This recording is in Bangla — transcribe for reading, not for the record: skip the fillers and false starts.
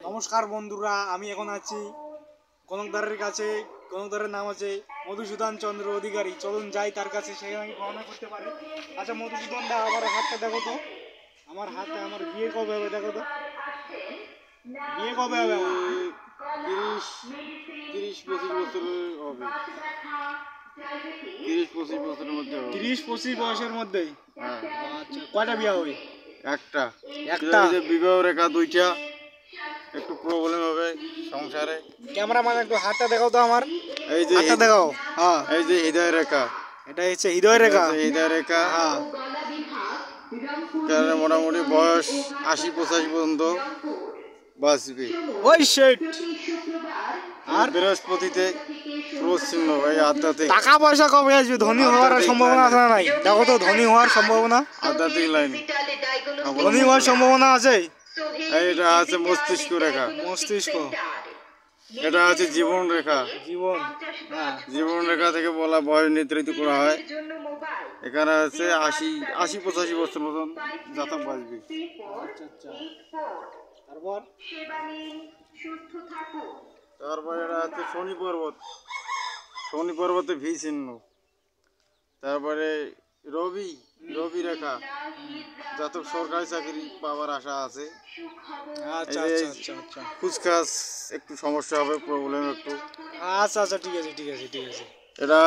নমস্কার বন্ধুরা, আমি এখন আছি গণকদারের কাছে। গণকদারের নাম আছে মধুসূদন চন্দ্র অধিকারী। চলুন যাই তার কাছে, সেখানে আমি গণনা করতে পারি। আচ্ছা মধুসূদন দা, আমার হাতটা দেখো তো। আমার হাতে আমার বিয়ে কবে হবে দেখো তো। বিয়ে কবে হবে আমার? 30-25 বছরের হবে। 30-25 বছরের মধ্যে হবে। 30-25 বয়সের মধ্যেই? হ্যাঁ। আচ্ছা, কয়টা বিয়ে হবে? একটা। বিবাহ রেখা দুইটা, একটু প্রবলেম হবে সংসারে। ক্যামেরাম্যান একটু হাতটা দেখাও তো আমার। এই যে হাতটা দেখাও। হ্যাঁ, এই যে হৃদয় রেখা। এটা হচ্ছে হৃদয় রেখা। হৃদয় রেখা। হ্যাঁ, মোটামুটি বয়স 80-85 পর্যন্ত বাঁচবে। ওই শেট। আর বৃহস্পতিতে ক্রোশ চিহ্ন, এই আধ্যাত্মিক। টাকা পয়সা কবে আসবে? ধনী হওয়ার সম্ভাবনা আছে না নাই? দেখো তো, ধনী হওয়ার সম্ভাবনা। আধ্যাত্মিক লাইন ধনী হওয়ার সম্ভাবনা আছে। এটা আছে মস্তিষ্ক রেখা। মস্তিষ্ক। এটা আছে জীবন রেখা। জীবন। হ্যাঁ, জীবন রেখা থেকে বলা বয়স নির্ধারিত করা হয়। এখানে আছে 80-85 বছর মতন জাতক বাঁচবে। আচ্ছা আচ্ছা। তারপর তারপরে এটা আছে শনি পর্বত। শনি পর্বতে ভি চিহ্ন। তারপরে রবি রেখা। জাতক সরকারি চাকরি পাওয়ার আশা আছে। আচ্ছা আচ্ছা আচ্ছা আচ্ছা। খুচখাচ একটু সমস্যা হবে, প্রবলেম একটু। আচ্ছা আচ্ছা, ঠিক আছে ঠিক আছে ঠিক আছে। এটা